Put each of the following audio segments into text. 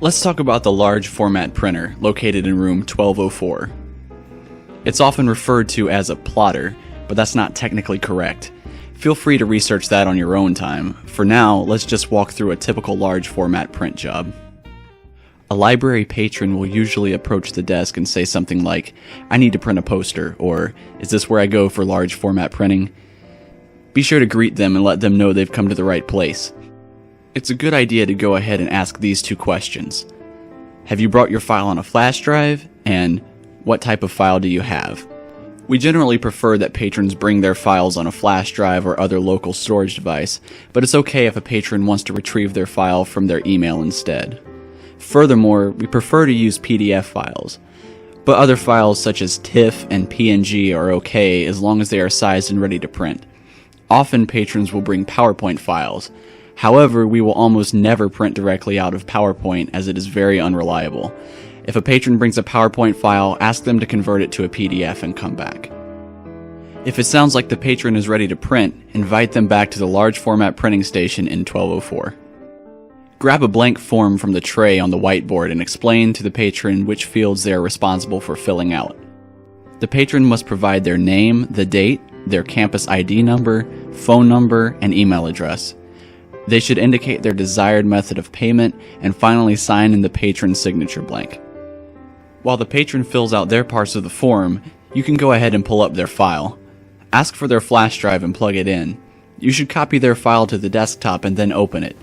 Let's talk about the large format printer located in room 1204. It's often referred to as a plotter, but that's not technically correct. Feel free to research that on your own time. For now, let's just walk through a typical large format print job. A library patron will usually approach the desk and say something like, "I need to print a poster," or "Is this where I go for large format printing?" Be sure to greet them and let them know they've come to the right place. It's a good idea to go ahead and ask these two questions. Have you brought your file on a flash drive? And what type of file do you have? We generally prefer that patrons bring their files on a flash drive or other local storage device, but it's okay if a patron wants to retrieve their file from their email instead. Furthermore, we prefer to use PDF files, but other files such as TIFF and PNG are okay as long as they are sized and ready to print. Often patrons will bring PowerPoint files. However, we will almost never print directly out of PowerPoint as it is very unreliable. If a patron brings a PowerPoint file, ask them to convert it to a PDF and come back. If it sounds like the patron is ready to print, invite them back to the large format printing station in 1204. Grab a blank form from the tray on the whiteboard and explain to the patron which fields they are responsible for filling out. The patron must provide their name, the date, their campus ID number, phone number, and email address. They should indicate their desired method of payment and finally sign in the patron's signature blank. While the patron fills out their parts of the form, you can go ahead and pull up their file. Ask for their flash drive and plug it in. You should copy their file to the desktop and then open it.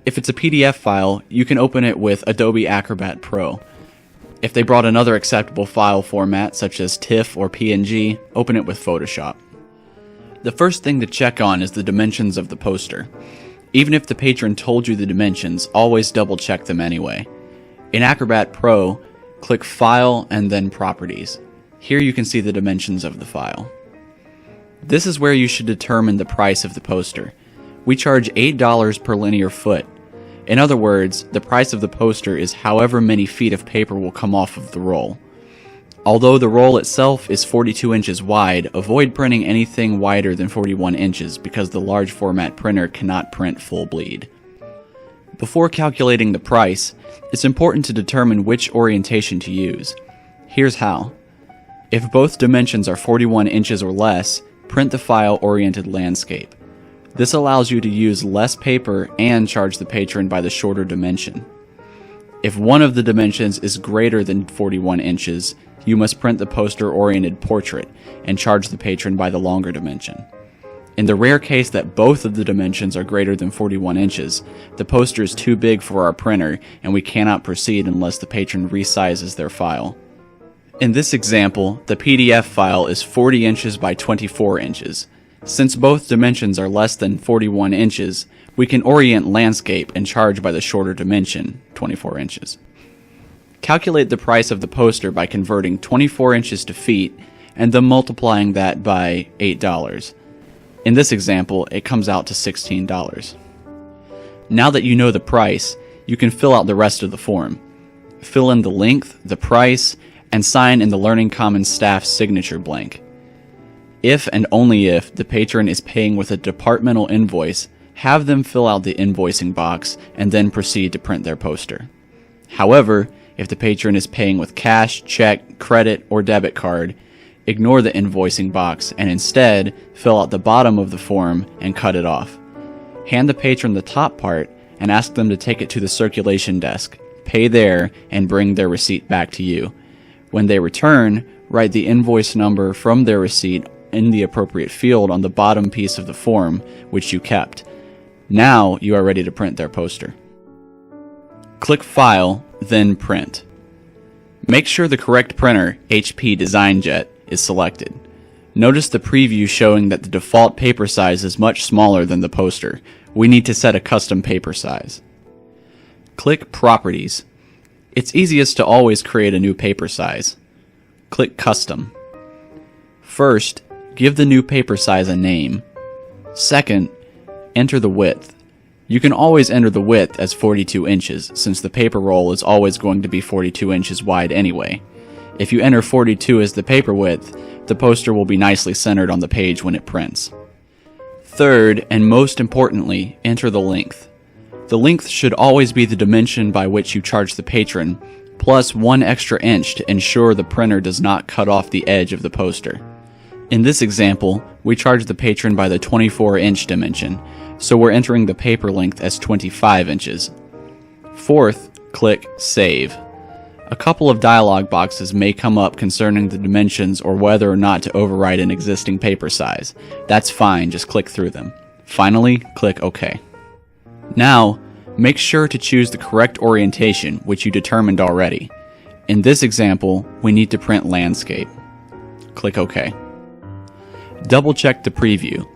If it's a PDF file, you can open it with Adobe Acrobat Pro. If they brought another acceptable file format such as TIFF or PNG, open it with Photoshop. The first thing to check on is the dimensions of the poster. Even if the patron told you the dimensions, always double check them anyway. In Acrobat Pro, click File and then Properties. Here you can see the dimensions of the file. This is where you should determine the price of the poster. We charge $8 per linear foot. In other words, the price of the poster is however many feet of paper will come off of the roll. Although the roll itself is 42 inches wide, avoid printing anything wider than 41 inches because the large format printer cannot print full bleed. Before calculating the price, it's important to determine which orientation to use. Here's how. If both dimensions are 41 inches or less, print the file oriented landscape. This allows you to use less paper and charge the patron by the shorter dimension. If one of the dimensions is greater than 41 inches, you must print the poster-oriented portrait and charge the patron by the longer dimension. In the rare case that both of the dimensions are greater than 41 inches, the poster is too big for our printer and we cannot proceed unless the patron resizes their file. In this example, the PDF file is 40 inches by 24 inches. Since both dimensions are less than 41 inches, we can orient landscape and charge by the shorter dimension, 24 inches. Calculate the price of the poster by converting 24 inches to feet and then multiplying that by $8. In this example, it comes out to $16. Now that you know the price, you can fill out the rest of the form. Fill in the length, the price, and sign in the Learning Commons staff signature blank. If and only if the patron is paying with a departmental invoice, have them fill out the invoicing box and then proceed to print their poster. However, if the patron is paying with cash, check, credit, or debit card, ignore the invoicing box and instead fill out the bottom of the form and cut it off. Hand the patron the top part and ask them to take it to the circulation desk, pay there, and bring their receipt back to you. When they return, write the invoice number from their receipt in the appropriate field on the bottom piece of the form, which you kept. Now you are ready to print their poster. Click File, then Print. Make sure the correct printer, HP DesignJet, is selected. Notice the preview showing that the default paper size is much smaller than the poster. We need to set a custom paper size. Click Properties. It's easiest to always create a new paper size. Click Custom. First, give the new paper size a name. Second, enter the width. You can always enter the width as 42 inches, since the paper roll is always going to be 42 inches wide anyway. If you enter 42 as the paper width, the poster will be nicely centered on the page when it prints. Third, and most importantly, enter the length. The length should always be the dimension by which you charge the patron, plus 1 extra inch to ensure the printer does not cut off the edge of the poster. In this example, we charge the patron by the 24-inch dimension, so we're entering the paper length as 25 inches. Fourth, click Save. A couple of dialog boxes may come up concerning the dimensions or whether or not to override an existing paper size. That's fine, just click through them. Finally, click OK. Now, make sure to choose the correct orientation, which you determined already. In this example, we need to print landscape. Click OK. Double check the preview.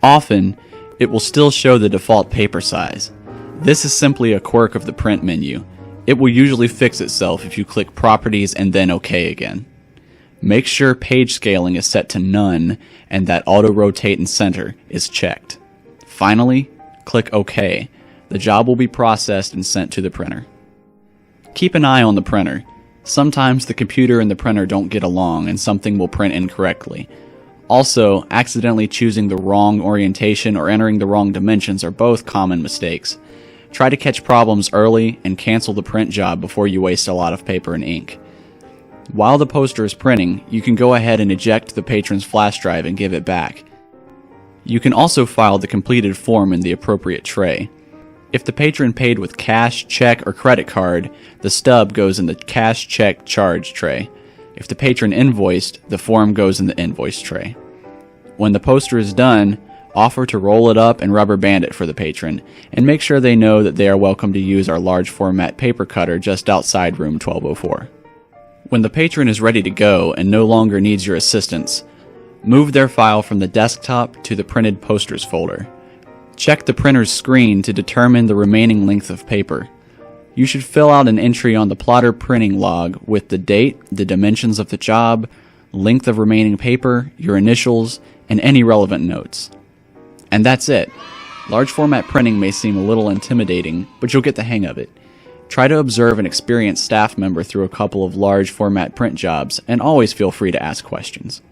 Often, it will still show the default paper size. This is simply a quirk of the print menu. It will usually fix itself if you click Properties and then OK again. Make sure page scaling is set to none and that auto rotate and center is checked. Finally, click OK. The job will be processed and sent to the printer. Keep an eye on the printer. Sometimes the computer and the printer don't get along and something will print incorrectly. Also, accidentally choosing the wrong orientation or entering the wrong dimensions are both common mistakes. Try to catch problems early and cancel the print job before you waste a lot of paper and ink. While the poster is printing, you can go ahead and eject the patron's flash drive and give it back. You can also file the completed form in the appropriate tray. If the patron paid with cash, check, or credit card, the stub goes in the cash, check, charge tray. If the patron invoiced, the form goes in the invoice tray. When the poster is done, offer to roll it up and rubber band it for the patron, and make sure they know that they are welcome to use our large format paper cutter just outside room 1204. When the patron is ready to go and no longer needs your assistance, move their file from the desktop to the printed posters folder. Check the printer's screen to determine the remaining length of paper. You should fill out an entry on the plotter printing log with the date, the dimensions of the job, length of remaining paper, your initials, and any relevant notes. And that's it. Large format printing may seem a little intimidating, but you'll get the hang of it. Try to observe an experienced staff member through a couple of large format print jobs, and always feel free to ask questions.